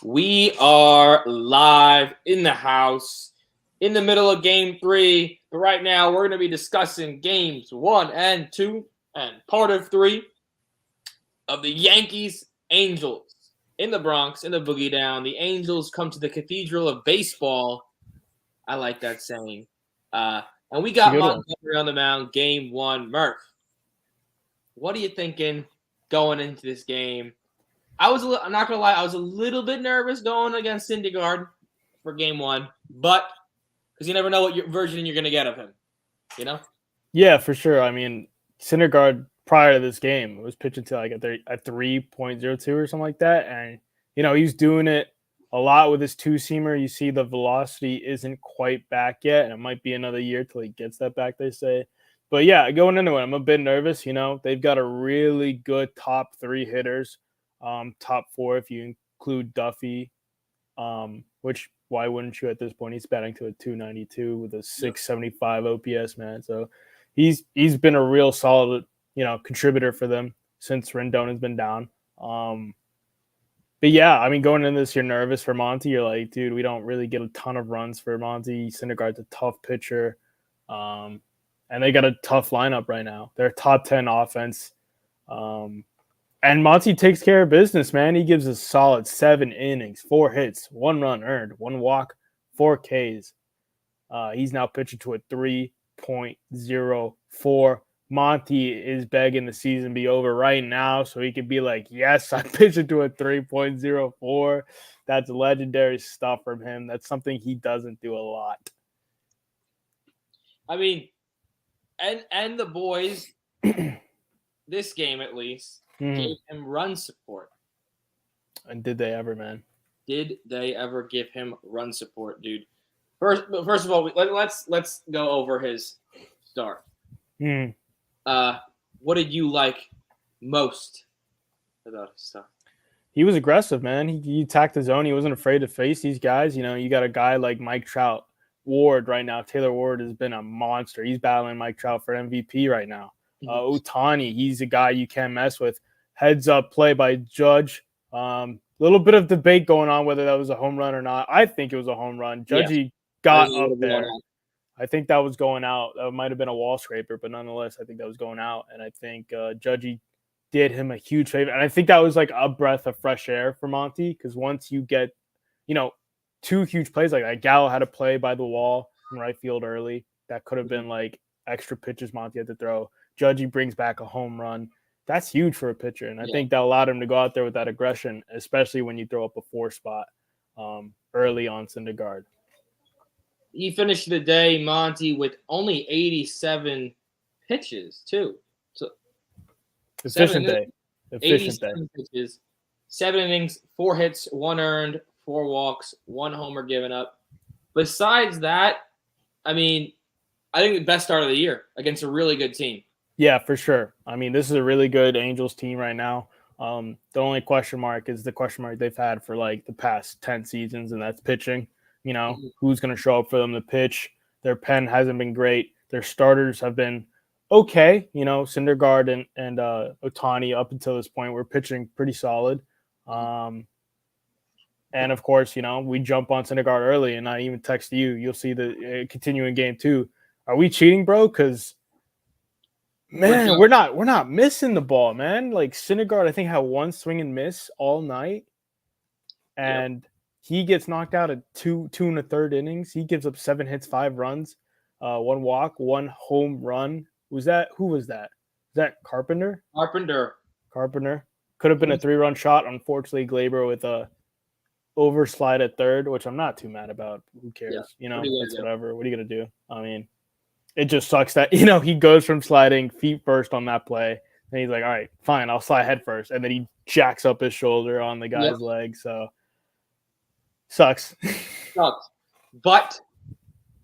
We are live in the house in the middle of game 3. But right now, we're going to be discussing games 1 and 2 and part of 3 of the Yankees Angels in the Bronx, in the Boogie Down. The Angels come to the Cathedral of Baseball. I like that saying. And we It's a got good one. Montgomery on the mound, game 1. Murph, what are you thinking going into this game? I'm not gonna lie, I was a little bit nervous going against Syndergaard for game 1, but because you never know what version you're gonna get of him, you know. Yeah, for sure. I mean, Syndergaard prior to this game was pitching to like a 3.02 or something like that, and he's doing it a lot with his two seamer. You see the velocity isn't quite back yet, and it might be another year till he gets that back. They say, but yeah, going into it, I'm a bit nervous. They've got a really good top three hitters, top four if you include Duffy, which why wouldn't you at this point? He's batting to a 292 with a 675 OPS, man. So he's been a real solid, contributor for them since Rendon has been down. But yeah, I mean, going into this, you're nervous for Monty. You're like, dude, we don't really get a ton of runs for Monty. Syndergaard's a tough pitcher, and they got a tough lineup right now. They're a top 10 offense. And Monty takes care of business, man. He gives us solid 7 innings, 4 hits, 1 run earned, 1 walk, 4 Ks. He's now pitching to a 3.04. Monty is begging the season be over right now so he could be like, yes, I'm pitching to a 3.04. That's legendary stuff from him. That's something he doesn't do a lot. I mean, and the boys, this game at least, gave him run support. And did they ever, man? Did they ever give him run support, dude? First of all, let's go over his start. What did you like most about his stuff? He was aggressive, man. He attacked the zone. He wasn't afraid to face these guys. You got a guy like Mike Trout, Ward right now. Taylor Ward has been a monster. He's battling Mike Trout for MVP right now. Ohtani, he's a guy you can't mess with. Heads up play by Judge. Little bit of debate going on whether that was a home run or not. I think it was a home run. Judgy got up there. I think that was going out. That might have been a wall scraper, but nonetheless, I think that was going out. And I think Judgy did him a huge favor. And I think that was like a breath of fresh air for Monty, because once you get, 2 huge plays like that, Gallo had a play by the wall in right field early. That could have been like extra pitches Monty had to throw. Judgy brings back a home run. That's huge for a pitcher. And I think that allowed him to go out there with that aggression, especially when you throw up a 4 spot early on Syndergaard. He finished the day, Monty, with only 87 pitches, too. So efficient day. 87 pitches, 7 innings, 4 hits, 1 earned, 4 walks, 1 homer given up. Besides that, I mean, I think the best start of the year against a really good team. Yeah, for sure. I mean, this is a really good Angels team right now. The only question mark is the question mark they've had for like the past 10 seasons, and that's pitching. Who's going to show up for them to pitch? Their pen hasn't been great. Their starters have been okay. Syndergaard and Ohtani up until this point were pitching pretty solid. And of course, we jump on Syndergaard early, and I even text you. You'll see the continuing game 2. Are we cheating, bro? Because man, we're not missing the ball, man. Like Syndergaard, I think had 1 swing and miss all night, and he gets knocked out at 2 1/3 innings. He gives up 7 hits, 5 runs, 1 walk, 1 home run. Who was that? Is that Carpenter? Carpenter. Could have been a 3-run shot. Unfortunately, Glaber with a overslide at third, which I'm not too mad about. Who cares? It's whatever. What are you gonna do? I mean, it just sucks that he goes from sliding feet first on that play, and he's like, all right, fine, I'll slide head first, and then he jacks up his shoulder on the guy's leg. So sucks. But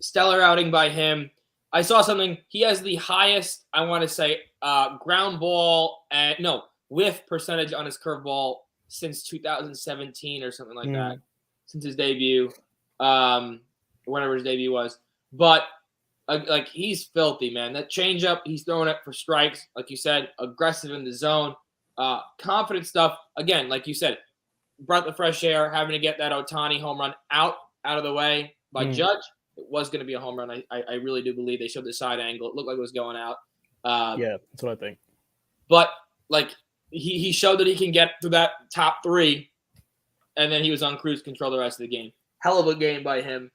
stellar outing by him. I saw something. He has the highest, I want to say, ground ball whiff percentage on his curveball since 2017 or something like that. Since his debut, whenever his debut was. But like he's filthy, man. That changeup, he's throwing it for strikes, like you said, aggressive in the zone, confident stuff. Again, like you said, breath of fresh air, having to get that Ohtani home run out of the way by Judge. It was going to be a home run. I really do believe they showed the side angle. It looked like it was going out. Yeah, that's what I think. But like he showed that he can get through that top 3, and then he was on cruise control the rest of the game. Hell of a game by him.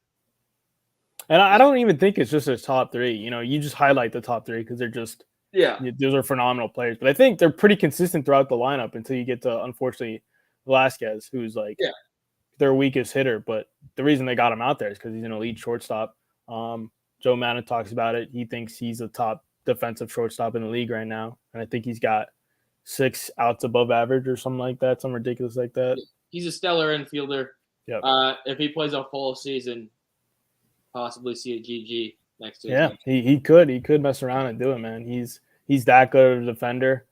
And I don't even think it's just his top 3. You just highlight the top 3 because they're just those are phenomenal players. But I think they're pretty consistent throughout the lineup until you get to, unfortunately, Velasquez, who's like their weakest hitter. But the reason they got him out there is because he's an elite shortstop. Joe Madden talks about it. He thinks he's the top defensive shortstop in the league right now, and I think he's got 6 outs above average or something like that, something ridiculous like that. He's a stellar infielder. Yep. If he plays a full season, possibly see a GG next to him. Yeah, he could mess around and do it, man. He's that good of a defender.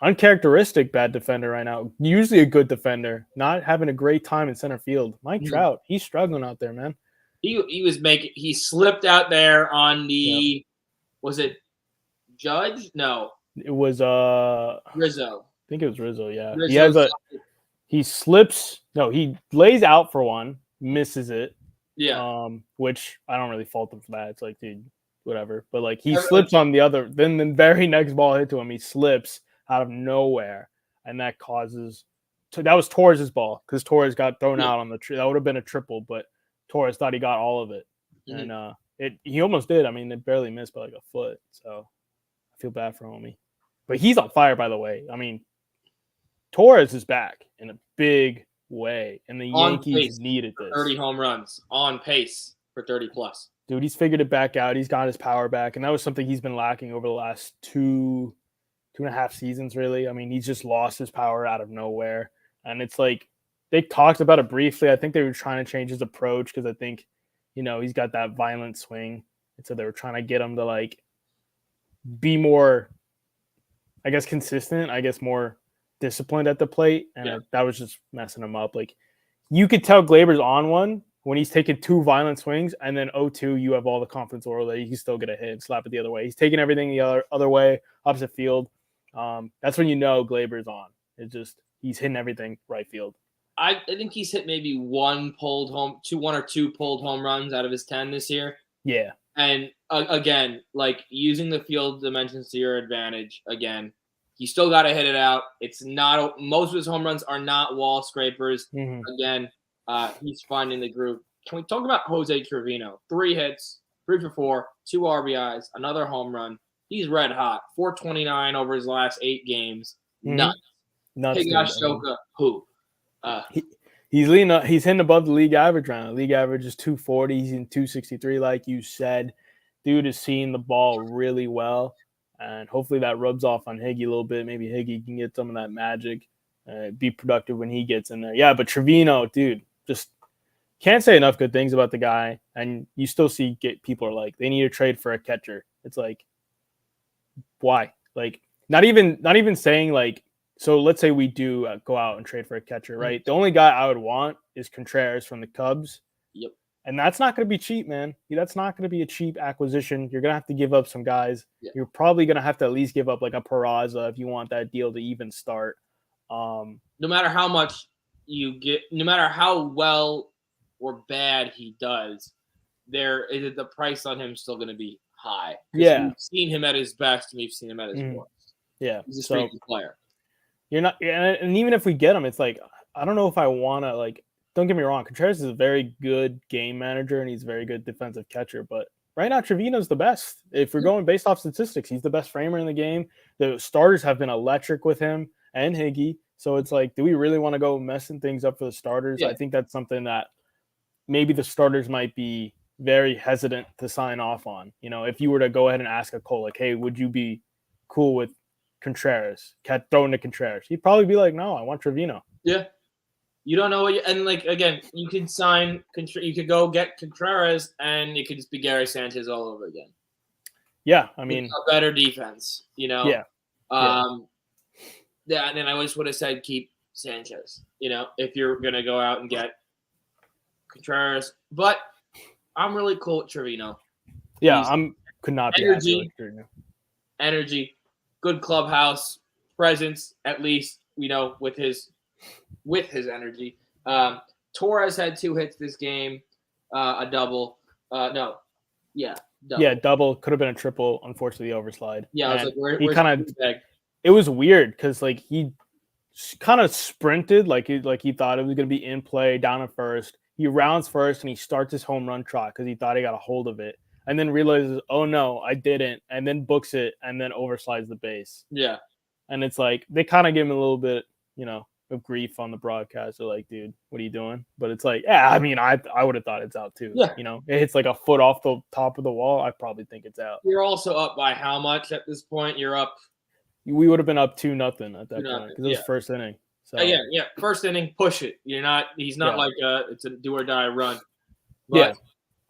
Uncharacteristic bad defender right now. Usually a good defender, not having a great time in center field. Mike Trout, he's struggling out there, man. He slipped out there on the was it Judge? No. It was Rizzo. I think it was Rizzo, yeah. Rizzo he slips. No, he lays out for one, misses it. Yeah. Which I don't really fault him for that. It's like, dude, whatever. But like he slips on the other, then the very next ball hit to him, he slips out of nowhere, and that causes. That was Torres' ball because Torres got thrown out on the tree. That would have been a triple, but Torres thought he got all of it, and he almost did. I mean, it barely missed by like a foot. So I feel bad for homie, but he's on fire, by the way. I mean, Torres is back in a big way, and the Yankees needed this. 30 home runs on pace for 30 plus. Dude, he's figured it back out. He's got his power back, and that was something he's been lacking over the last 2.5 seasons, really. I mean, he's just lost his power out of nowhere, and it's like they talked about it briefly. I think they were trying to change his approach because I think, he's got that violent swing, and so they were trying to get him to like be more, I guess, consistent. I guess more disciplined at the plate, and that was just messing him up. Like you could tell Glaber's on one when he's taking 2 violent swings, and then 0-2, you have all the confidence in the world that he can still get a hit and slap it the other way. He's taking everything the other way, opposite field. That's when Glaber's on. It's just he's hitting everything right field. I think he's hit maybe 1 or 2 pulled home runs out of his 10 this year. Yeah, and again, like using the field dimensions to your advantage. Again, you still got to hit it out. It's not most of his home runs are not wall scrapers. Again, he's finding the groove. Can we talk about Jose Trevino? 3 hits, 3 for 4, 2 RBIs, another home run. He's red hot. 429 over his last 8 games. Nuts. Higashoka, who? He's leading up. He's hitting above the league average round. The league average is 240. He's in 263, like you said. Dude is seeing the ball really well, and hopefully that rubs off on Higgy a little bit. Maybe Higgy can get some of that magic, be productive when he gets in there. Yeah, but Trevino, dude, just can't say enough good things about the guy. And you still see people are like, they need to trade for a catcher. It's like, why? Like, not even saying like. So let's say we do go out and trade for a catcher, right? The only guy I would want is Contreras from the Cubs. Yep. And that's not going to be cheap, man. That's not going to be a cheap acquisition. You're going to have to give up some guys. Yeah. You're probably going to have to at least give up like a Peraza if you want that deal to even start. No matter how much you get, no matter how well or bad he does, the price on him is still going to be high. Yeah. We've seen him at his best and we've seen him at his worst. Yeah. He's a streaky player. You're not, and even if we get him, it's like, I don't know if I want to, like, don't get me wrong. Contreras is a very good game manager and he's a very good defensive catcher. But right now, Trevino's the best. If we're going based off statistics, he's the best framer in the game. The starters have been electric with him and Higgy. So it's like, do we really want to go messing things up for the starters? Yeah. I think that's something that maybe the starters might be very hesitant to sign off on. If you were to go ahead and ask a Cole, like, hey, would you be cool with Contreras, throwing to Contreras? He'd probably be like, no, I want Trevino. Yeah. You don't know what and like, again, you could sign, you could go get Contreras and it could just be Gary Sanchez all over again. Yeah. I mean, a better defense, Yeah. Yeah. And then I just would have said, keep Sanchez, if you're going to go out and get Contreras, but I'm really cool with Trevino. Yeah. Could not be happy with Trevino. Energy. Good clubhouse presence, at least, with his with his energy. Torres had 2 hits this game, a double. Double. Yeah, double. Could have been a triple. Unfortunately, overslide. Yeah, I was like, he where's kind of. It was weird because like he kind of sprinted like he thought it was going to be in play down at first. He rounds first and he starts his home run trot because he thought he got a hold of it, and then realizes, oh no, I didn't, and then books it and then overslides the base. Yeah, and it's like they kind of give him a little bit, of grief on the broadcast. They're like, dude, what are you doing? But it's like, yeah, I mean, I would have thought it's out too. Yeah. It hits like a foot off the top of the wall. I probably think it's out. You're also up by how much at this point? You're up. We would have been up 2-0 at that point because it was first inning. So first inning, push it. He's not like it's a do or die run. But,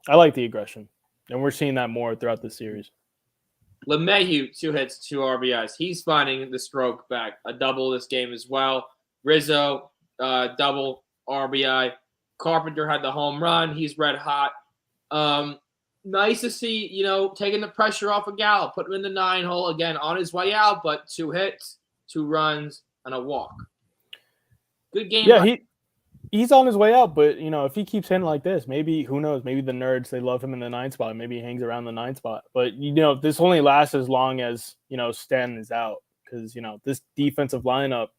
I like the aggression, and we're seeing that more throughout the series. LeMahieu, 2 hits, 2 RBIs. He's finding the stroke back. A double this game as well. Rizzo, double RBI. Carpenter had the home run. He's red hot. Nice to see, taking the pressure off of Gallo. Put him in the 9-hole again on his way out, but 2 hits, 2 runs, and a walk. Good game. Yeah, he's on his way out, but if he keeps hitting like this, maybe, who knows, maybe the nerds, they love him in the 9 spot. Maybe he hangs around the 9 spot. But this only lasts as long as Stanton is out, because this defensive lineup,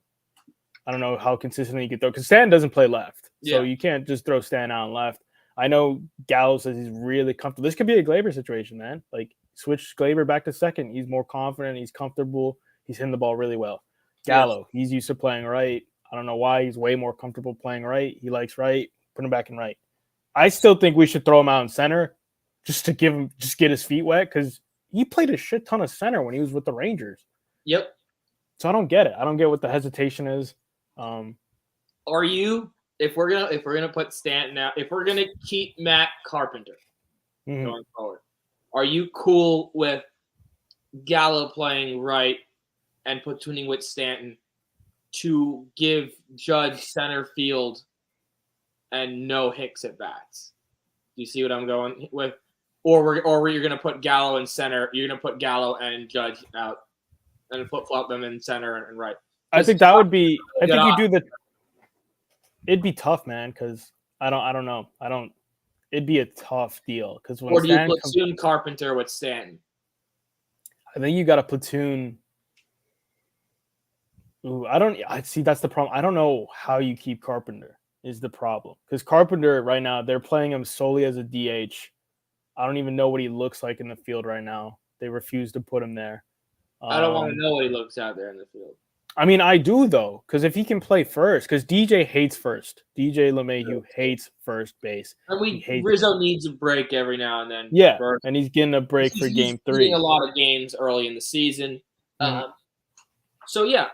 I don't know how consistently you can throw, because Stanton doesn't play left. So you can't just throw Stanton out on left. I know Gallo says he's really comfortable. This could be a Gleyber situation, man. Like, switch Gleyber back to second. He's more confident. He's comfortable. He's hitting the ball really well. Gallo, he's used to playing right. I don't know why. He's way more comfortable playing right. He likes right. Put him back in right. I still think we should throw him out in center just to get his feet wet, because he played a shit ton of center when he was with the Rangers. Yep. So I don't get it. I don't get what the hesitation is. Are you, if we're gonna put Stanton out, if we're gonna keep Matt Carpenter going forward, are you cool with Gallo playing right and platooning with Stanton to give Judge center field and no Hicks at bats? Do you see what I'm going with? Or you're going to put Gallo in center. You're going to put Gallo and Judge out and flip-flop them in center and right. I think that would be – I think you do the – it'd be tough, man, because I don't know. It'd be a tough deal. Or do you platoon Carpenter with Stanton? I think you got to platoon – I see that's the problem. I don't know how you keep Carpenter is the problem. Because Carpenter right now, they're playing him solely as a DH. I don't even know what he looks like in the field right now. They refuse to put him there. I don't want to know what he looks out there in the field. I mean, I do, though, because if he can play first, because DJ hates first. DJ LeMahieu hates first base. And Rizzo needs a break every now and then. Yeah, and he's getting a break for Game 3. He's a lot of games early in the season. So, yeah.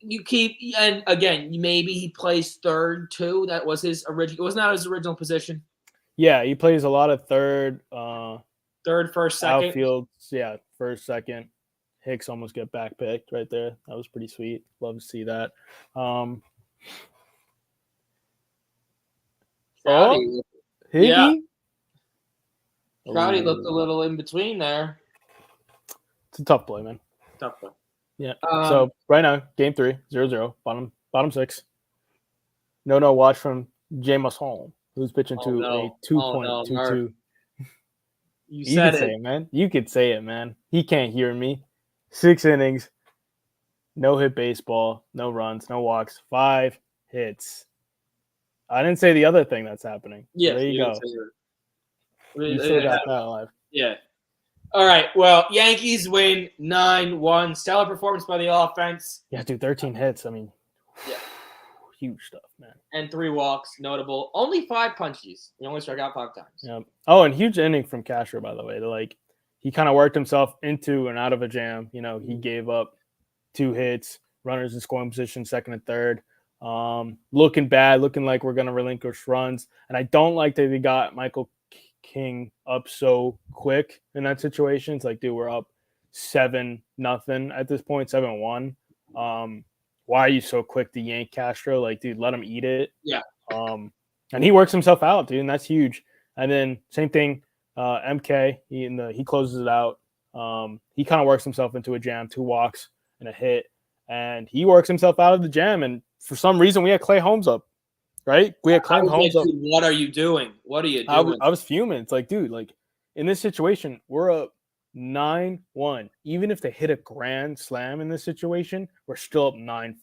You keep, and again, maybe he plays third too. That was his original. It was not his original position. Yeah, he plays a lot of third, first, second. Outfield, first, second. Hicks almost get back picked right there. That was pretty sweet. Love to see that. Higgy looked a little in between there. It's a tough play, man. Tough play. Yeah. So right now, Game 3, 0-0, bottom 6. No watch from Jameis Home, who's pitching a 2.22. You said it, man. You could say it, man. He can't hear me. 6 innings, no hit baseball, no runs, no walks, 5 hits. I didn't say the other thing that's happening. Yeah, there you go. You still got that live. Yeah. All right, well, Yankees win 9-1. Stellar performance by the offense. Yeah, dude, 13 hits. I mean, huge stuff, man. And 3 walks, notable. Only 5 punches. He only struck out 5 times. Yeah. Oh, and huge inning from Castro, by the way. He kind of worked himself into and out of a jam. He gave up 2 hits, runners in scoring position, second and third. Looking bad, looking like we're going to relinquish runs. And I don't like that we got Michael King up so quick in that situation. It's like, dude, we're up 7-0 at this point, 7-1. Why are you so quick to yank Castro? Like, dude, let him eat it. Yeah. And he works himself out, dude, and that's huge. And then same thing, MK, he closes it out. He kind of works himself into a jam, 2 walks and a hit, and he works himself out of the jam and for some reason we had Clay Holmes up, right? We had Clay Holmes up. What are you doing? What are you I doing? was fuming. It's like, dude, like in this situation, we're up 9-1. Even if they hit a grand slam in this situation, we're still up 9-5.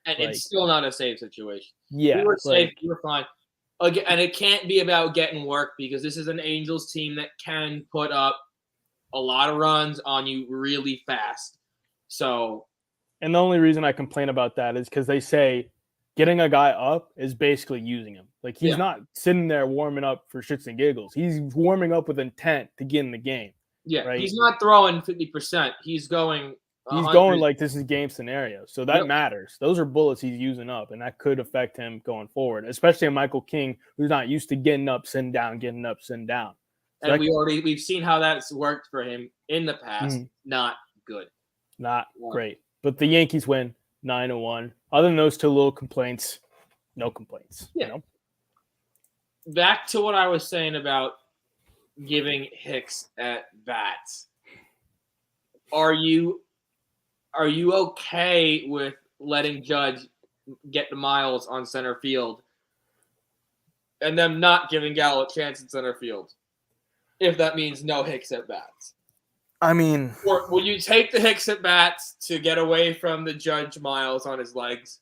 And like, it's still not a safe situation. Yeah. We were safe. We were fine. Again, and it can't be about getting work because this is an Angels team that can put up a lot of runs on you really fast. So. And the only reason I complain about that is because they say getting a guy up is basically using him. Like he's not sitting there warming up for shits and giggles. He's warming up with intent to get in the game. Yeah, right? He's not throwing 50%. He's going. He's going like this is game scenario. So that matters. Those are bullets he's using up, and that could affect him going forward, especially a Michael King who's not used to getting up, sitting down, getting up, sitting down. So and we've seen how that's worked for him in the past. Not good. Not great. But the Yankees win 9-1. Other than those two little complaints, no complaints. Yeah. You know? Back to what I was saying about giving Hicks at bats. Are you okay with letting Judge get the miles on center field and them not giving Gallo a chance in center field? If that means no Hicks at bats. I mean, or will you take the Hicks at bats to get away from the Judge miles on his legs?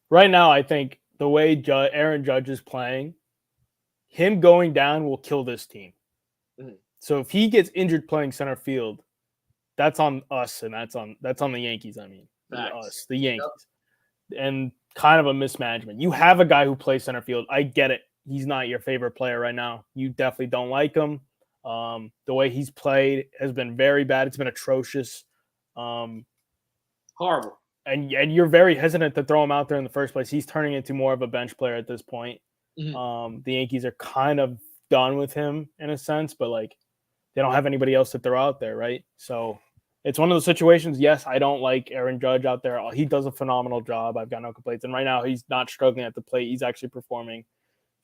Right now, I think the way Aaron Judge is playing, him going down will kill this team. Mm-hmm. So if he gets injured playing center field, that's on us, and that's on the Yankees. I mean, us, the Yankees, and kind of a mismanagement. You have a guy who plays center field. I get it. He's not your favorite player right now. You definitely don't like him. The way he's played has been very bad. It's been atrocious. Horrible. And you're very hesitant to throw him out there in the first place. He's turning into more of a bench player at this point. Mm-hmm. The Yankees are kind of done with him in a sense, but like they don't have anybody else to throw out there, right? So it's one of those situations. Yes, I don't like Aaron Judge out there. He does a phenomenal job. I've got no complaints. And right now he's not struggling at the plate. He's actually performing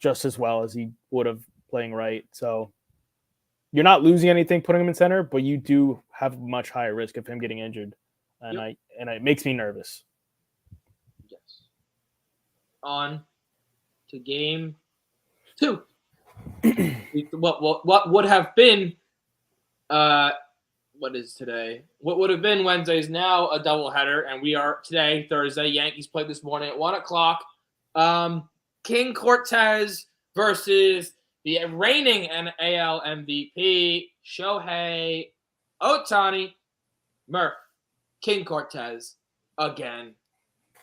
just as well as he would have playing right. So you're not losing anything putting him in center, but you do have much higher risk of him getting injured. And it makes me nervous. Yes. On to game 2. What would have been what is today? What would have been Wednesday is now a doubleheader, and we are today, Thursday. Yankees played this morning at 1:00. King Cortes versus the reigning AL MVP, Shohei Ohtani. Murph, King Cortes, again,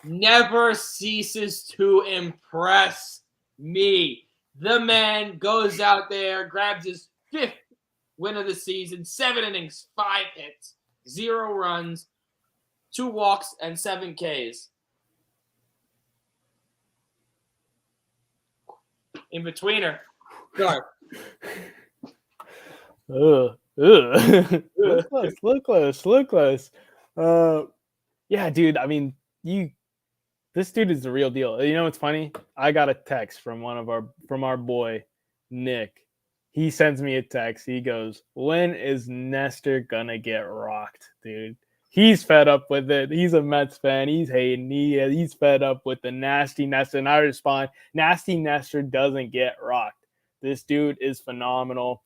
never ceases to impress me. The man goes out there, grabs his 5th win of the season, 7 innings, 5 hits, 0 runs, 2 walks, and 7 Ks. In betweener. Sorry. Look close. Yeah, dude. I mean, this dude is the real deal. You know what's funny? I got a text from our boy Nick. He sends me a text. He goes, "When is Nestor gonna get rocked, dude?" He's fed up with it. He's a Mets fan. He's hating. He's fed up with the nasty Nestor. And I respond, nasty Nestor doesn't get rocked. This dude is phenomenal.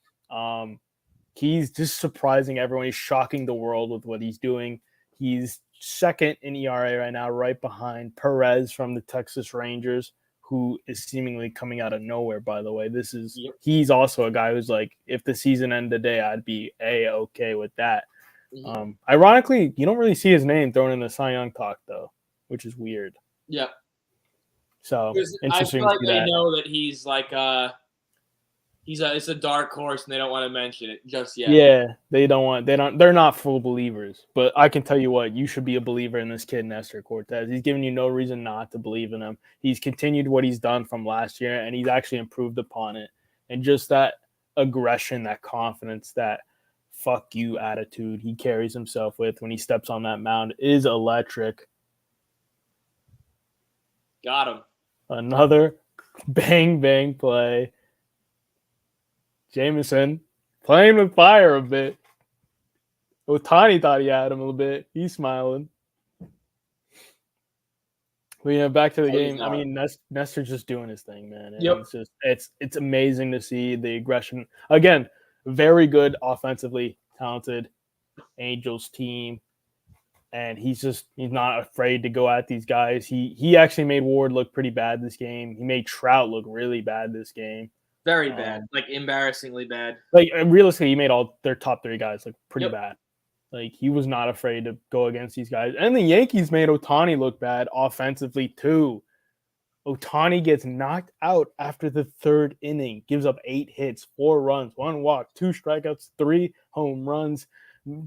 He's just surprising everyone. He's shocking the world with what he's doing. He's 2nd in ERA right now, right behind Perez from the Texas Rangers, who is seemingly coming out of nowhere, by the way. He's also a guy who's like, if the season ended today, I'd be A-okay with that. Ironically, you don't really see his name thrown in the Cy Young talk, though, which is weird. Yeah. So interesting. I feel like they know that he's like it's a dark horse, and they don't want to mention it just yet. Yeah, they're not full believers. But I can tell you what, you should be a believer in this kid, Nestor Cortes. He's giving you no reason not to believe in him. He's continued what he's done from last year, and he's actually improved upon it. And just that aggression, that confidence, that fuck you attitude he carries himself with when he steps on that mound is electric. Got him. Another bang play. Jameson playing with fire a bit. Ohtani thought he had him a little bit. He's smiling. But yeah, back to the Always game. I are. mean, Nestor's just doing his thing, man. And Yep. it's just it's amazing to see the aggression. Again, very good offensively talented Angels team. And he's not afraid to go at these guys. He actually made Ward look pretty bad this game. He made Trout look really bad this game. Very bad. Like embarrassingly bad. Like realistically, he made all their top 3 guys look pretty Yep. bad. Like he was not afraid to go against these guys. And the Yankees made Ohtani look bad offensively too. Ohtani gets knocked out after the 3rd inning, gives up 8 hits, 4 runs, 1 walk, 2 strikeouts, 3 home runs.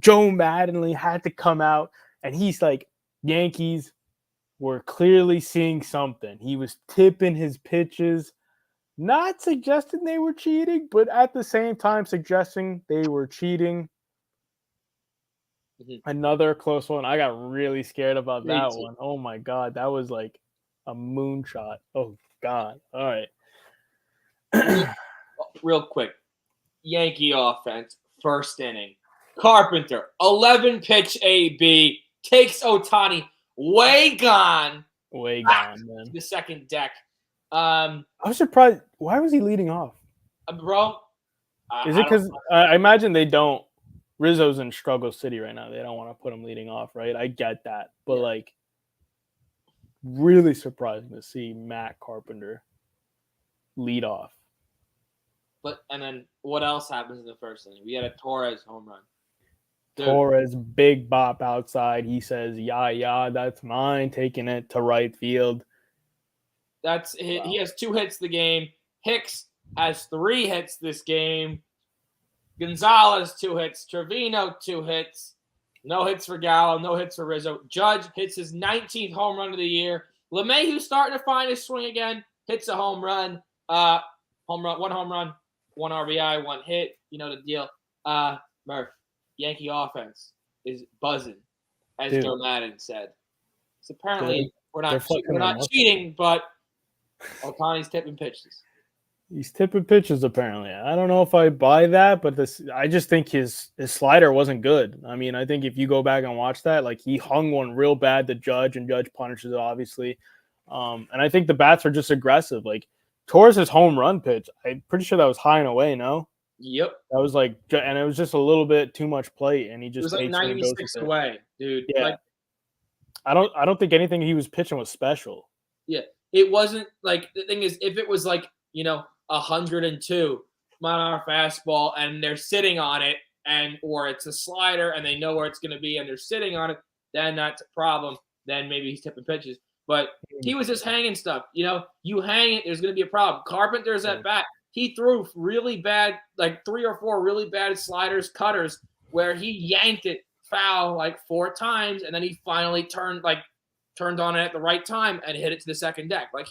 Joe Mattingly had to come out, and he's like, Yankees were clearly seeing something. He was tipping his pitches, not suggesting they were cheating, but at the same time suggesting they were cheating. Mm-hmm. Another close one. I got really scared about that too. one. Oh my God. That was like a moonshot. Oh God. All right. Real quick. Yankee offense, 1st inning. Carpenter, 11 pitch AB, takes Ohtani way gone. Way gone, man. The 2nd deck. I was surprised. Why was he leading off? Bro. Is it because I imagine they don't? Rizzo's in struggle city right now. They don't want to put him leading off, right? I get that. But, like, really surprising to see Matt Carpenter lead off. And then what else happens in the 1st inning? We had a Torres home run. Dude. Torres, big bop outside. He says, yeah, that's mine. Taking it to right field. He has 2 hits the game. Hicks has 3 hits this game. Gonzalez, 2 hits. Trevino, 2 hits. No hits for Gallo. No hits for Rizzo. Judge hits his 19th home run of the year. LeMahieu's starting to find his swing again. Hits a home run. 1 home run, 1 RBI, 1 hit. You know the deal. Murph, Yankee offense is buzzing, as Joe Madden said. So apparently we're not cheating, but Ohtani's tipping pitches. He's tipping pitches, apparently. I don't know if I buy that, but I just think his slider wasn't good. I mean, I think if you go back and watch that, like he hung one real bad to Judge, and Judge punishes it, obviously. And I think the bats are just aggressive. Like Torres' home run pitch, I'm pretty sure that was high and away, no? Yep. That was like, and it was just a little bit too much plate, and he just it was like 96 away, dude. Yeah. Like, I don't think anything he was pitching was special. Yeah. It wasn't like, the thing is, if it was like, 102 mile an hour fastball and they're sitting on it, or it's a slider and they know where it's going to be and they're sitting on it, then that's a problem. Then maybe he's tipping pitches. But he was just hanging stuff. You hang it, there's going to be a problem. Carpenter's at bat. He threw really bad, like 3 or 4 really bad sliders, cutters, where he yanked it foul like 4 times, and then he finally turned on it at the right time and hit it to the 2nd deck. Like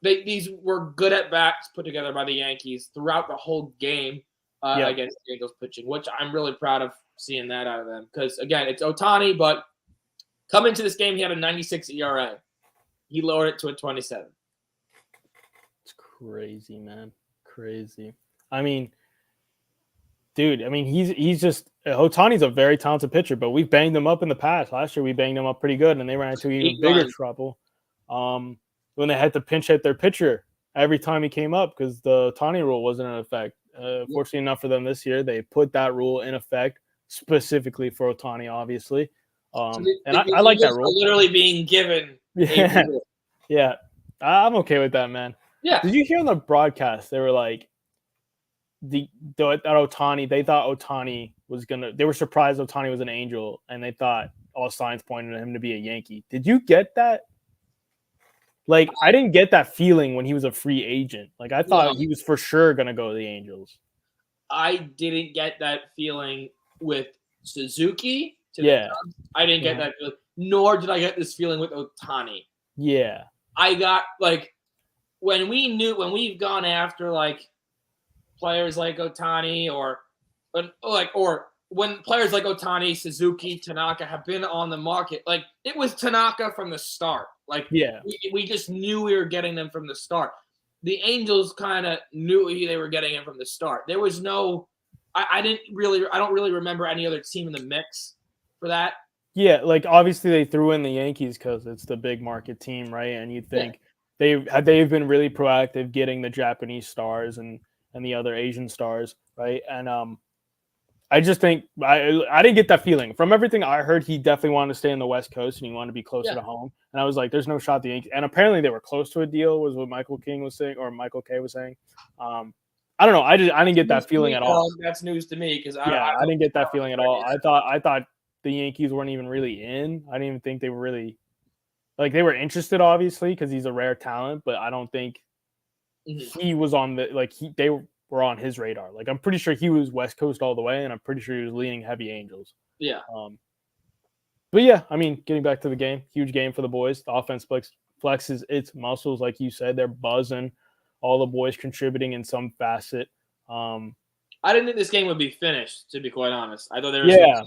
these were good at bats put together by the Yankees throughout the whole game against the Angels pitching, which I'm really proud of seeing that out of them. Because again, it's Ohtani, but coming into this game, he had a 96 ERA. He lowered it to a 27. It's crazy, man. Crazy. I mean, dude, he's just Ohtani's a very talented pitcher, but we've banged him up in the past. Last year we banged him up pretty good, and they ran into even bigger trouble. When they had to pinch hit their pitcher every time he came up because the Ohtani rule wasn't in effect. Fortunately enough for them this year, they put that rule in effect specifically for Ohtani, obviously. I like that rule. Literally being given. Yeah. I'm okay with that, man. Yeah. Did you hear on the broadcast? They were like, Ohtani, they thought Ohtani was they were surprised Ohtani was an Angel, and they thought all signs pointed to him to be a Yankee. Did you get that? Like, I didn't get that feeling when he was a free agent. Like, I thought he was for sure going to go to the Angels. I didn't get that feeling with Suzuki. I didn't get that feeling. Nor did I get this feeling with Ohtani. Yeah. I got, when we've gone after, players like Ohtani or when players like Ohtani, Suzuki, Tanaka have been on the market, it was Tanaka from the start. We just knew we were getting them from the start. The Angels kind of knew they were getting him from the start. There was no – I don't really remember any other team in the mix for that. Yeah, like obviously they threw in the Yankees because it's the big market team, right? And you'd think they've been really proactive getting the Japanese stars and the other Asian stars, right? And I just think I didn't get that feeling from everything I heard. He definitely wanted to stay in the West Coast and he wanted to be closer Yeah. to home. And I was like, "There's no shot the Yankees." And apparently they were close to a deal, was what Michael King was saying, or Michael K was saying. I don't know. I didn't get that feeling at all. That's news to me because I Yeah, I don't didn't get that feeling at know all. I thought the Yankees weren't even really in. I didn't even think they were really like they were interested, obviously, because he's a rare talent, but I don't think he was on the they were on his radar. Like I'm pretty sure he was West Coast all the way, and I'm pretty sure he was leaning heavy Angels. Yeah. But yeah, I mean, getting back to the game, huge game for the boys. The offense flexes its muscles, like you said. They're buzzing. All the boys contributing in some facet. I didn't think this game would be finished, to be quite honest. I thought there was. Yeah,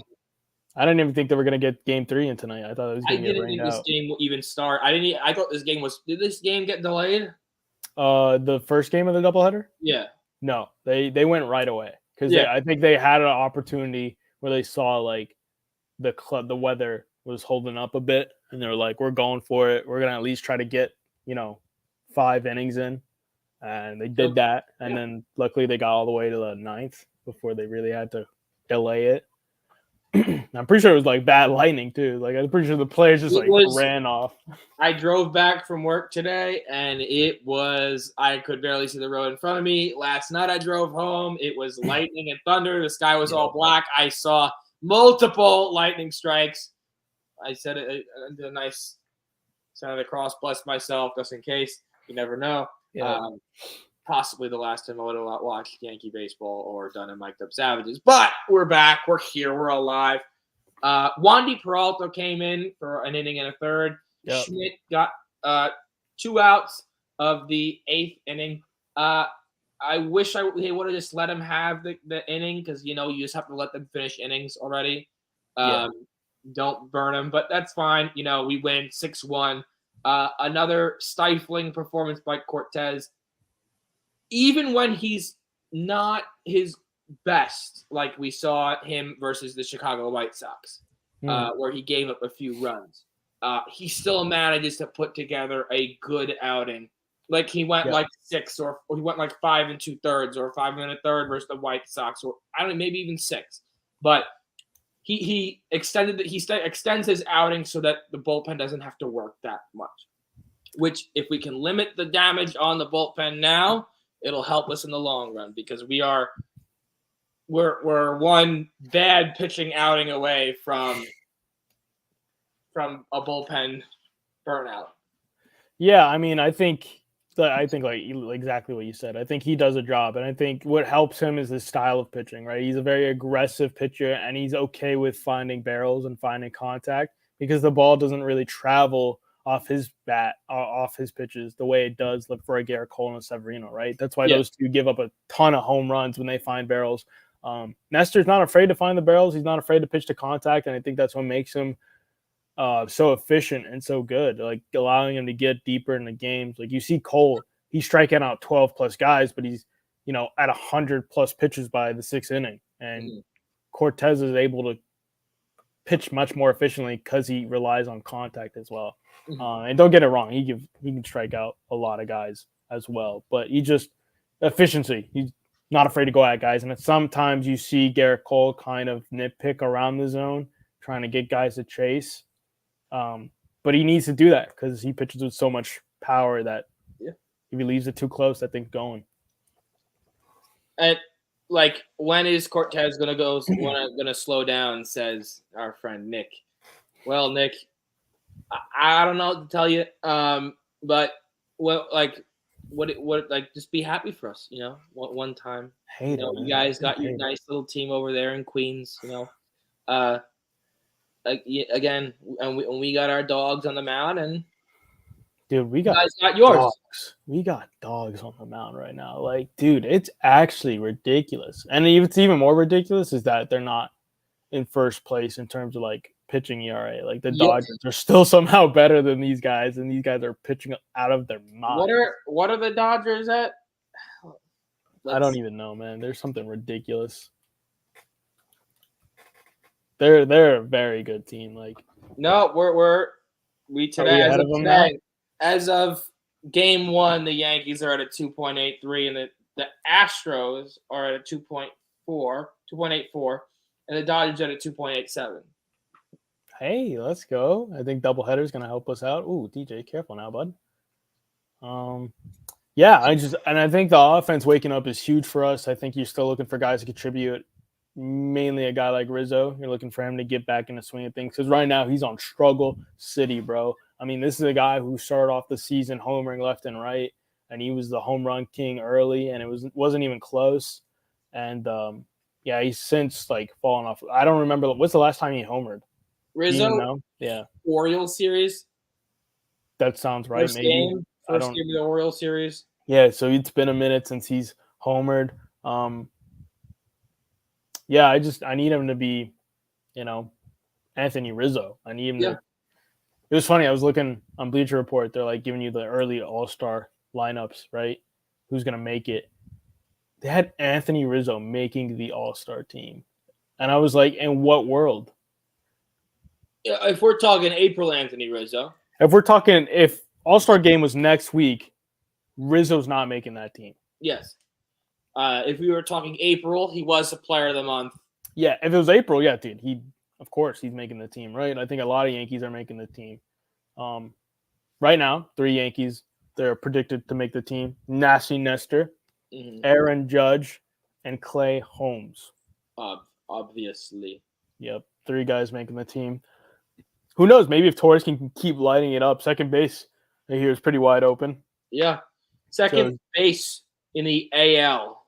I didn't even think they were going to get game 3 in tonight. I thought it was I going to get didn't rained think this out. game would even start. I thought this game was. Did this game get delayed? The first game of the doubleheader? Yeah. No, they went right away because Yeah. I think they had an opportunity where they saw like the weather was holding up a bit, and they're like, "We're going for it. We're gonna at least try to get 5 innings in," and they did that. And then luckily they got all the way to the 9th before they really had to delay it. I'm pretty sure it was like bad lightning too. Like I'm pretty sure the players just ran off. I drove back from work today, and I could barely see the road in front of me. Last night I drove home. It was lightning and thunder. The sky was all black. I saw multiple lightning strikes. I said it did a nice sign of the cross, blessed myself, just in case. You never know. Yeah. Possibly the last time I would have watched Yankee baseball or done a Mic'd Up Savages. But we're back. We're here. We're alive. Wandy Peralta came in for an inning and a third. Yep. Schmidt got 2 outs of the 8th inning. I wish they would have just let him have the inning because, you just have to let them finish innings already. Don't burn them, but that's fine. We win 6-1. Another stifling performance by Cortes. Even when he's not his best, like we saw him versus the Chicago White Sox, where he gave up a few runs, he still manages to put together a good outing. Like he went like 6 or he went like 5 2/3 or 5 1/3 versus the White Sox, or I don't know, maybe even 6. But he extends his outing so that the bullpen doesn't have to work that much. Which, if we can limit the damage on the bullpen now, it'll help us in the long run because we're one bad pitching outing away from a bullpen burnout. Yeah, I mean, I think like exactly what you said. I think he does a job, and I think what helps him is his style of pitching. Right, he's a very aggressive pitcher, and he's okay with finding barrels and finding contact because the ball doesn't really travel off his bat, off his pitches, the way it does look for a Garrett Cole and a Severino, right? That's why those two give up a ton of home runs when they find barrels. Nestor's not afraid to find the barrels. He's not afraid to pitch to contact, and I think that's what makes him so efficient and so good, like allowing him to get deeper in the games. Like you see Cole, he's striking out 12+ guys, but he's, at 100+ pitches by the 6th inning. And Cortes is able to pitch much more efficiently because he relies on contact as well. And don't get it wrong, he can strike out a lot of guys as well, but efficiency. He's not afraid to go at guys, and sometimes you see Garrett Cole kind of nitpick around the zone, trying to get guys to chase. But he needs to do that because he pitches with so much power that if he leaves it too close, that thing's going. And when is Cortes gonna slow down? Says our friend Nick. Well, Nick, I don't know what to tell you. But just be happy for us. One time. You guys got your nice little team over there in Queens. Again, and we got our dogs on the mound, and dude, you guys got yours. Dogs. We got dogs on the mound right now. Like, dude, it's actually ridiculous. And it's even more ridiculous is that they're not in first place in terms of like pitching ERA. Like the Dodgers are still somehow better than these guys, and these guys are pitching out of their mind. What are the Dodgers at? I don't even know, man. There's something ridiculous. They're a very good team. Like, No, we today ahead of them now? as of game 1, the Yankees are at a 2.83, and the Astros are at a 2.84, and the Dodgers at a 2.87. hey, let's go. I think doubleheader is going to help us out. Ooh, DJ, careful now, bud. Yeah, I think the offense waking up is huge for us. I think you're still looking for guys to contribute. Mainly a guy like Rizzo. You're looking for him to get back in the swing of things because right now he's on struggle city, bro. I mean, this is a guy who started off the season homering left and right, and he was the home run king early, and it wasn't even close. And yeah, he's since like fallen off. I don't remember what's the last time he homered. Rizzo, yeah, Orioles series. That sounds right. First game of the Orioles series. Yeah, so it's been a minute since he's homered. Yeah, I need him to be, Anthony Rizzo. I need him to. It was funny. I was looking on Bleacher Report. They're like giving you the early All-Star lineups, right? Who's gonna make it? They had Anthony Rizzo making the All-Star team, and I was like, in what world? If we're talking April, Anthony Rizzo. If All-Star game was next week, Rizzo's not making that team. Yes. If we were talking April, he was the player of the month. Yeah, if it was April, yeah, dude, of course he's making the team, right? I think a lot of Yankees are making the team. Right now, 3 Yankees, they're predicted to make the team. Nasty Nestor, Aaron Judge, and Clay Holmes. Obviously. Yep, 3 guys making the team. Who knows? Maybe if Torres can keep lighting it up, second base, I hear is pretty wide open. Yeah. Second base in the AL.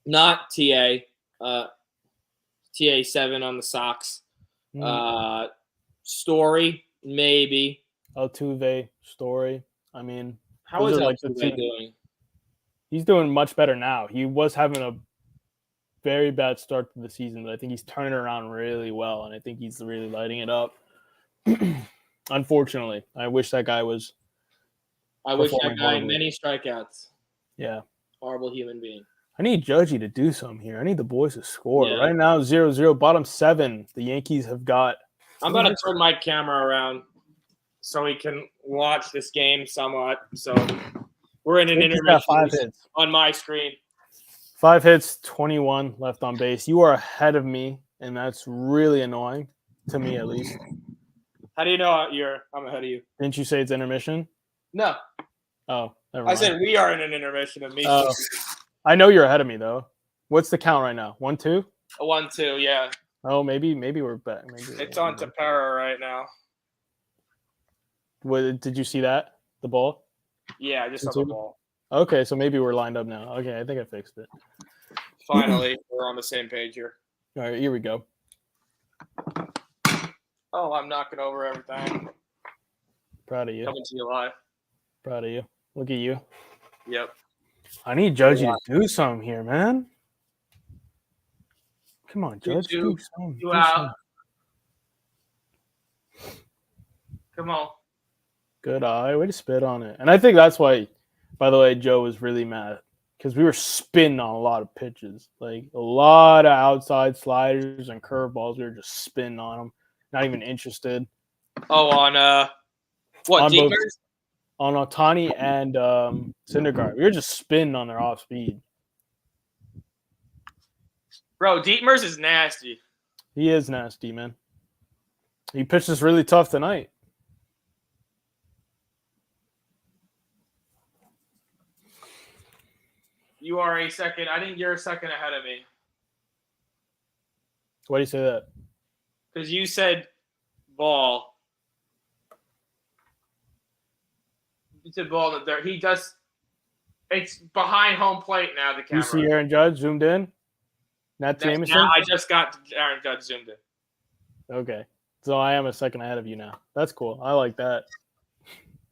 Not TA. TA7 on the Sox. Story, maybe. Altuve, Story. I mean, how is Altuve doing? He's doing much better now. He was having a very bad start to the season, but I think he's turning around really well, and I think he's really lighting it up. Unfortunately, I wish that guy was. I wish that guy had many strikeouts. Yeah. Horrible human being. I need Judgy to do something here. I need the boys to score. Yeah. Right now, 0-0, bottom 7. The Yankees have got. I'm going to turn my camera around so we can watch this game somewhat. So we're in an intermission 5 hits on my screen. 5 hits, 21 left on base. You are ahead of me, and that's really annoying, to me at least. How do you know I'm ahead of you? Didn't you say it's intermission? No. Oh, never mind. I said we are in an intermission of me. I know you're ahead of me, though. What's the count right now? 1-2? 1-2, yeah. Oh, maybe we're back. It's on to para right now. Did you see that? The ball? Yeah, I just saw the ball. Okay, so maybe we're lined up now. Okay, I think I fixed it. Finally, we're on the same page here. All right, here we go. Oh, I'm knocking over everything. Proud of you. Coming to you live. Proud of you. Look at you. Yep. I need Judgy to do something here, man. Come on, Judge. Do something. You out. Come on. Good eye. Way to spit on it. And I think that's why, by the way, Joe was really mad. Because we were spinning on a lot of pitches. Like, a lot of outside sliders and curveballs. We were just spinning on them. Not even interested. Oh, on what, Detmers? On Ohtani and Syndergaard. We were just spinning on their off speed. Bro, Detmers is nasty. He is nasty, man. He pitched us really tough tonight. You are a second. I think you're a second ahead of me. Why do you say that? Because you said ball. You said ball in the dirt. He does. It's behind home plate now, the camera. You see Aaron Judge zoomed in? Not Jameson? Now I just got Aaron Judge zoomed in. Okay. So I am a second ahead of you now. That's cool. I like that.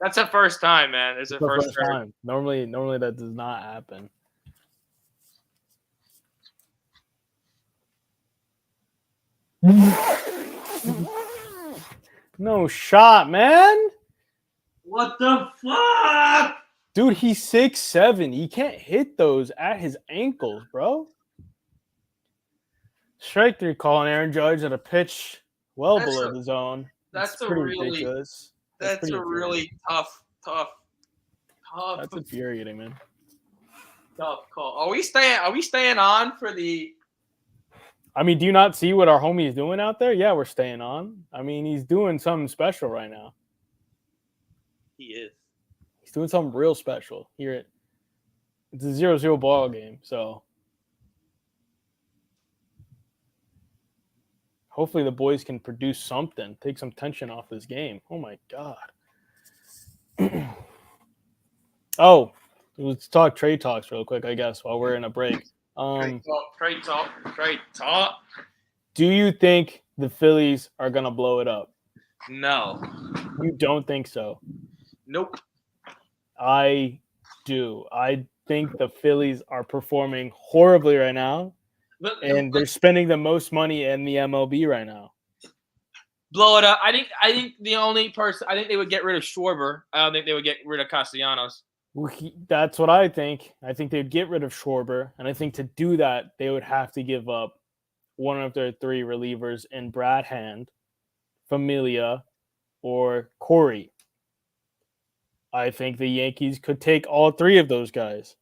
That's the first time, man. It's the first time. Normally that does not happen. No shot, man. What the fuck? Dude, he's 6'7". He can't hit those at his ankles, bro. Strike 3 call on Aaron Judge at a pitch well That's below a the zone. It's that's a pretty really ridiculous. That's that's pretty a infuriating. really tough That's infuriating, man. tough call. Are we staying on for the I mean, do you not see what our homie is doing out there? Yeah, we're staying on. I mean, he's doing something special right now. He is. He's doing something real special. Here, it's a 0-0 ball game, so hopefully the boys can produce something, take some tension off this game. Oh my god. Oh, let's talk trade talks real quick, I guess, while we're in a break. Trade talk. Do you think the Phillies are gonna blow it up? No. You don't think so? Nope. I do. I think the Phillies are performing horribly right now, and they're spending the most money in the MLB right now. Blow it up. I think the only person I think they would get rid of Schwarber. I don't think they would get rid of Castellanos. That's what I think. I think they'd get rid of Schwarber, and I think to do that, they would have to give up one of their 3 relievers in Brad Hand, Familia, or Corey. I think the Yankees could take all 3 of those guys.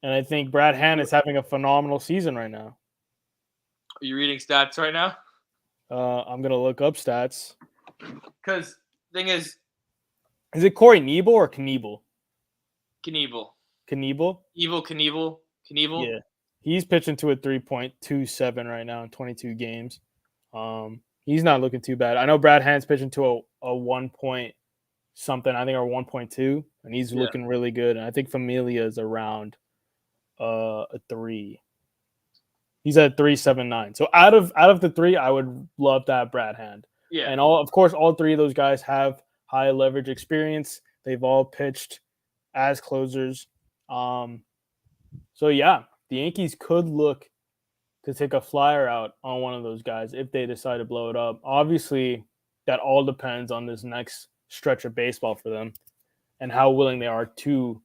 And I think Brad Hand is having a phenomenal season right now. Are you reading stats right now? I'm going to look up stats. Because thing is it Corey Knebel or Knievel? Knievel. Knievel? Knievel. Yeah. He's pitching to a 3.27 right now in 22 games. He's not looking too bad. I know Brad Hand's pitching to a 1 point something, I think, or 1.2, and he's looking really good. And I think Familia is around a 3. He's at 3.79. So out of the 3, I would love to have Brad Hand. Yeah. And all 3 of those guys have high leverage experience. They've all pitched as closers. So yeah, the Yankees could look to take a flyer out on one of those guys if they decide to blow it up. Obviously, that all depends on this next stretch of baseball for them and how willing they are to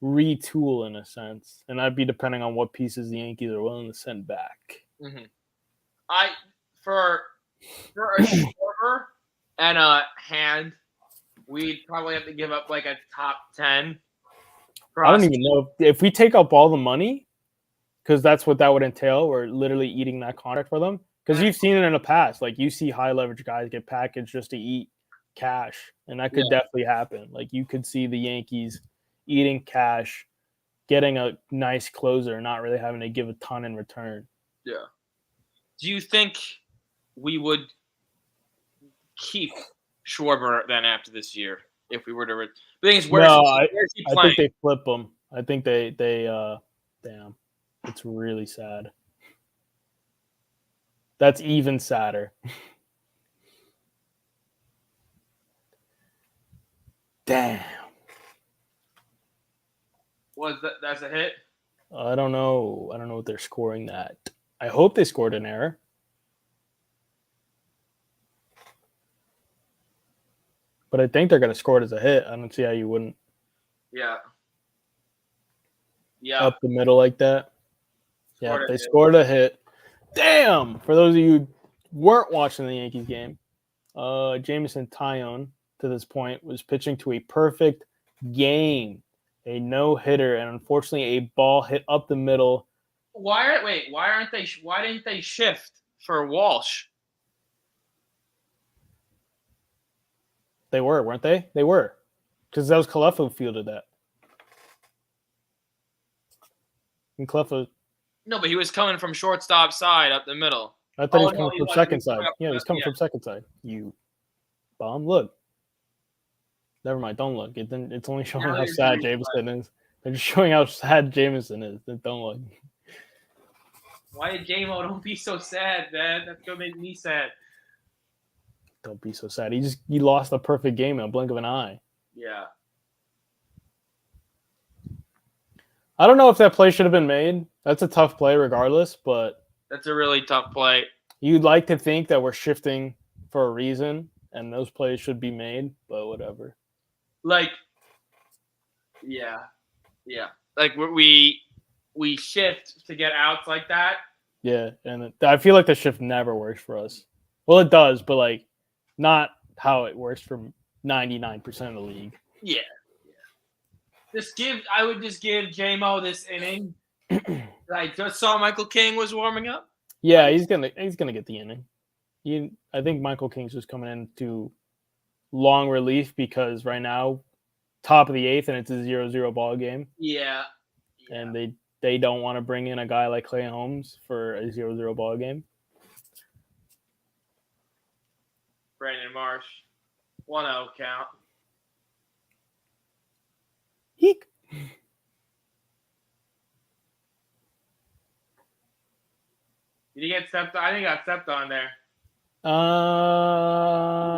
retool in a sense. And that'd be depending on what pieces the Yankees are willing to send back. Mm-hmm. For a Schwarber and a Hand, we'd probably have to give up like a top 10. I don't even know if we take up all the money, because that's what that would entail. We're literally eating that contract for them. Because you've seen it in the past. Like, you see high leverage guys get packaged just to eat cash. And that could definitely happen. Like, you could see the Yankees eating cash, getting a nice closer, not really having to give a ton in return. Yeah. Do you think we would keep Schwarber then after this year if we were to? The thing is, where's he playing? I think they flip him. I think they damn, it's really sad. That's even sadder. Damn. That's a hit? I don't know. I don't know what they're scoring that. I hope they scored an error. But I think they're going to score it as a hit. I don't see how you wouldn't. Yeah. Yeah. Up the middle like that. Yeah, they scored a hit. Damn! For those of you who weren't watching the Yankees game, Jameson Taillon, to this point, was pitching to a perfect game. A no-hitter, and unfortunately a ball hit up the middle. Why didn't they shift for Walsh? They were, weren't they? They were. Because that was Cleffa who fielded that. And Cleffa... No, but he was coming from shortstop side up the middle. I thought he was coming from second side. Yeah, he was coming from second side. You bum. Look. Never mind. Don't look. It's only showing how sad Jameson is. They're just showing how sad Jameson is. Don't look. Why, J-Mo? Don't be so sad, man. That's gonna make me sad. Don't be so sad. He lost a perfect game in a blink of an eye. Yeah. I don't know if that play should have been made. That's a tough play regardless, but that's a really tough play. You'd like to think that we're shifting for a reason and those plays should be made, but whatever. Like, yeah. Like we we shift to get outs like that. Yeah, and I feel like the shift never works for us. Well, it does, but like not how it works for 99% of the league. Yeah. I would just give J-Mo this inning. I just saw Michael King was warming up. Yeah, he's gonna get the inning. I think Michael King's just coming into long relief because right now, top of the eighth, and it's a 0-0 ball game. Yeah. And they don't want to bring in a guy like Clay Holmes for a 0-0 ball game. Brandon Marsh, 1-0 count. Eek. Did he get stepped on? I think he got stepped on there.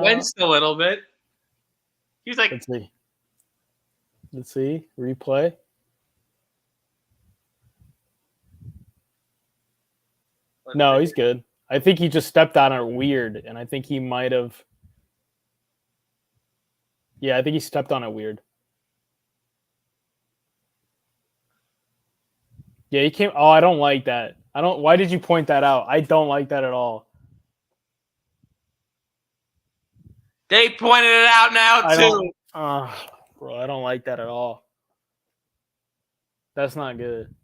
Winced a little bit. He's like, Let's see. Replay. No, he's good. I think he just stepped on it weird, and I think he might have. Yeah, I think he stepped on it weird. Yeah, he came. Oh, I don't like that. Why did you point that out? I don't like that at all. They pointed it out now too. Bro, I don't like that at all. That's not good.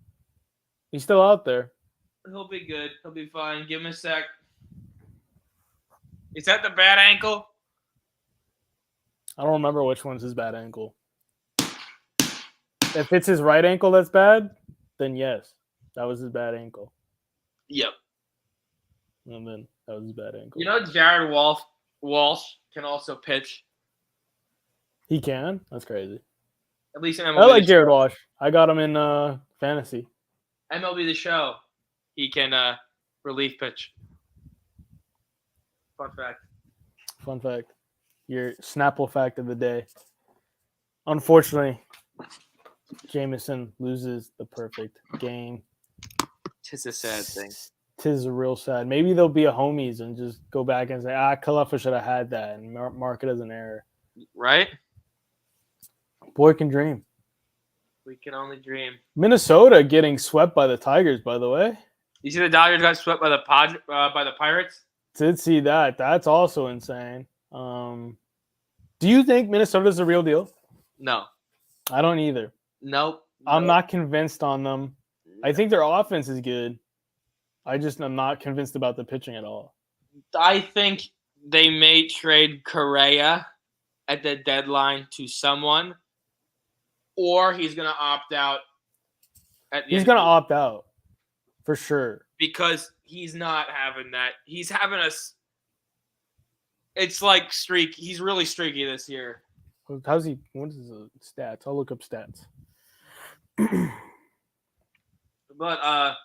He's still out there. He'll be good. He'll be fine. Give him a sec. Is that the bad ankle? I don't remember which one's his bad ankle. If it's his right ankle that's bad, then yes, that was his bad ankle. Yep. And then that was his bad ankle. You know, Jared Walsh can also pitch. He can? That's crazy. At least in MLB. I like Jared Walsh. I got him in fantasy. MLB The Show. He can relief pitch. Fun fact. Your Snapple fact of the day. Unfortunately, Jameson loses the perfect game. Tis a sad thing. Tis real sad. Maybe they'll be a homies and just go back and say, Kalefa should have had that and mark it as an error. Right? Boy can dream. We can only dream. Minnesota getting swept by the Tigers, by the way. You see the Dodgers got swept by the Pirates? Did see that. That's also insane. Do you think Minnesota's the real deal? No. I don't either. Nope. I'm not convinced on them. I think their offense is good. I'm not convinced about the pitching at all. I think they may trade Correa at the deadline to someone, or he's going to opt out. He's going to opt out for sure. Because he's not having that. He's having it's like streak. He's really streaky this year. How's he? What is the stats? I'll look up stats. But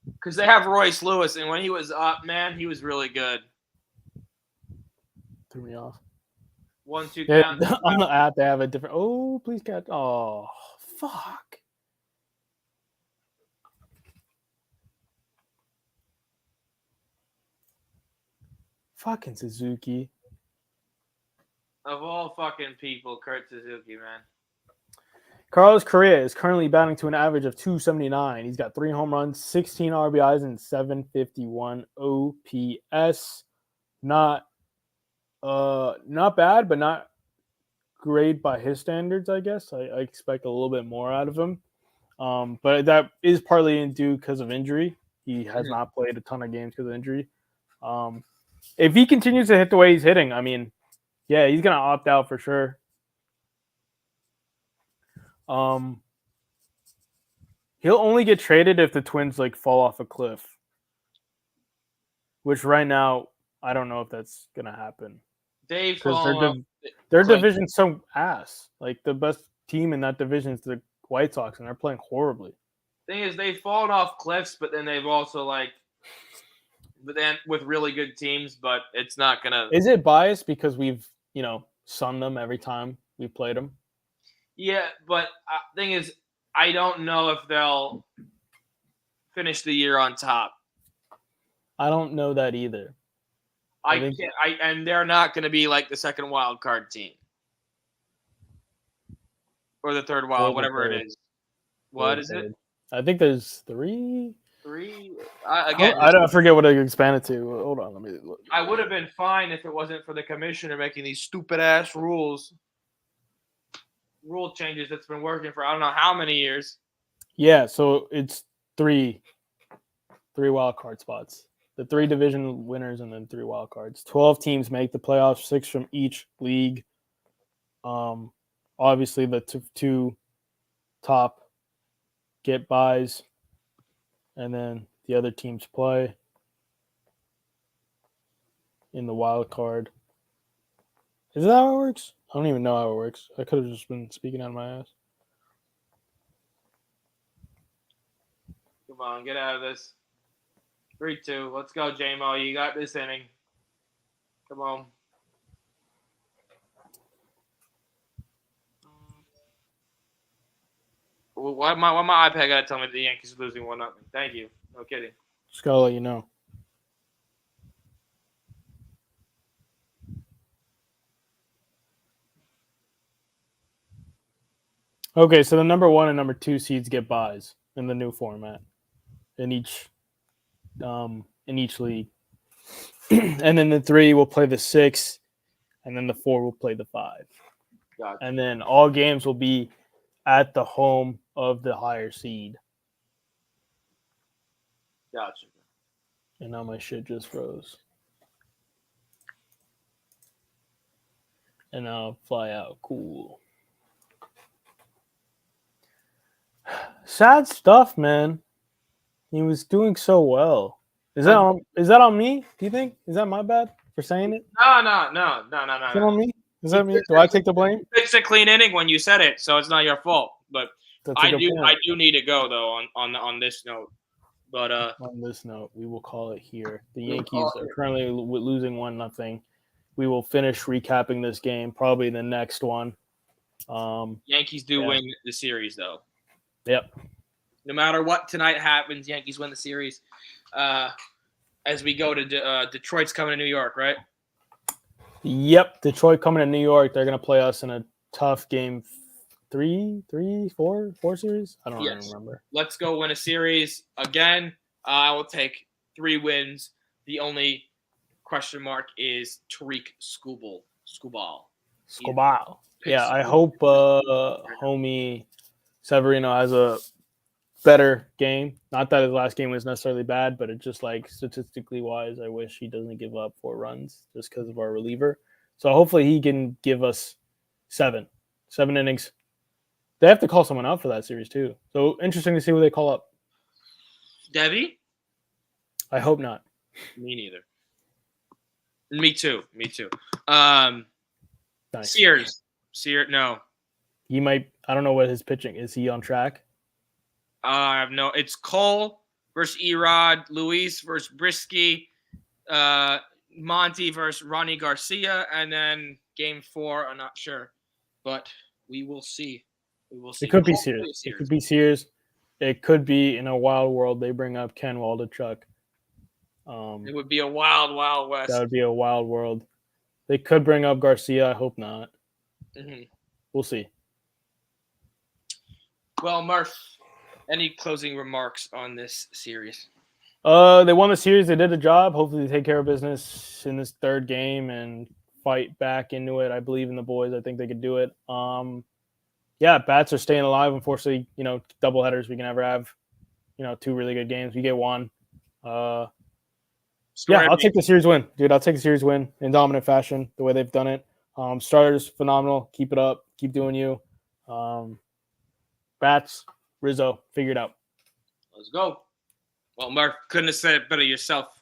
because they have Royce Lewis, and when he was up, man, he was really good. Threw me off. 1-2 count. count. On the app, they have a different. Oh, please catch. Oh, fuck. Fucking Suzuki. Of all fucking people, Kurt Suzuki, man. Carlos Correa is currently batting to an average of 279. He's got 3 home runs, 16 RBIs, and 751 OPS. Not bad, but not great by his standards, I guess. I expect a little bit more out of him. But that is partly due because of injury. He has not played a ton of games because of injury. If he continues to hit the way he's hitting, I mean, yeah, he's going to opt out for sure. He'll only get traded if the Twins fall off a cliff, which right now I don't know if that's gonna happen. Because their division's so ass. Like the best team in that division is the White Sox, and they're playing horribly. Thing is, they've fallen off cliffs, but then they've also but then with really good teams, but it's not gonna. Is it biased because we've sunned them every time we played them? Yeah, but thing is, I don't know if they'll finish the year on top. I don't know that either. And they're not going to be like the second wild card team or the third wild, whatever it is. What is it? I think there's 3. Three. Again, I forget what it expanded to. Hold on, let me look. I would have been fine if it wasn't for the commissioner making these stupid ass rule changes that's been working for I don't know how many years. Yeah, so it's 3 wild card spots. The 3 division winners and then 3 wild cards. 12 teams make the playoffs, 6 from each league. Obviously the 2 top get buys, and then the other teams play in the wild card. Is that how it works? I don't even know how it works. I could have just been speaking out of my ass. Come on, get out of this. 3-2. Let's go, J-Mo. You got this inning. Come on. Why my iPad got to tell me the Yankees are losing 1-0? Thank you. No kidding. Just gotta let you know. Okay, so the number 1 and number 2 seeds get buys in the new format in each league, and then the 3 will play the 6, and then the 4 will play the 5. Gotcha. And then all games will be at the home of the higher seed. Gotcha. And now my shit just froze. And I'll fly out. Cool. Sad stuff, man. He was doing so well. Is that on me? Do you think? Is that my bad for saying it? No. Is that on me? Is that me? Do I take the blame? It's a clean inning when you said it, so it's not your fault. But I do need to go though on this note. But on this note, we will call it here. The Yankees are currently losing 1-0. We will finish recapping this game probably the next one. Yankees do win the series though. Yep. No matter what tonight happens, Yankees win the series. As we go to Detroit's coming to New York, right? Yep. Detroit coming to New York. They're going to play us in a tough game 4 series? I don't even remember. Let's go win a series again. I will take 3 wins. The only question mark is Tariq Skubal. Yeah, I hope homie Severino has a better game. Not that his last game was necessarily bad, but it's just like statistically wise, I wish he doesn't give up 4 runs just because of our reliever. So hopefully he can give us 7 innings. They have to call someone out for that series too. So interesting to see who they call up. Debbie? I hope not. Me neither. Me too. Nice. Sears, no. He might. I don't know what his pitching is. He on track? I have no. It's Cole versus Erod, Luis versus Brisky, Monty versus Ronnie Garcia, and then game 4. I'm not sure, but we will see. It could be Sears. It could be Sears. It could be in a wild world they bring up Ken Waldichuk. It would be a wild, wild west. That would be a wild world. They could bring up Garcia. I hope not. Mm-hmm. We'll see. Well, Murph, any closing remarks on this series? They won the series. They did a job. Hopefully they take care of business in this 3rd game and fight back into it. I believe in the boys. I think they could do it. Bats are staying alive. Unfortunately, double headers we can never have. 2 really good games. We get 1. I'll take the series win, dude. I'll take the series win in dominant fashion, the way they've done it. Starters, phenomenal. Keep it up. Keep doing you. Bats, Rizzo, figure it out. Let's go. Well, Mark, couldn't have said it better yourself.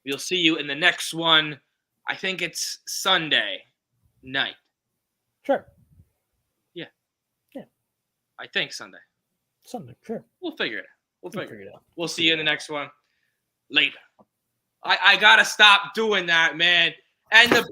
We'll see you in the next one. I think it's Sunday night. Sure. Yeah. I think Sunday. Sure. We'll figure it out. We'll figure it out. We'll see you in the next one. Later. I gotta stop doing that, man. And the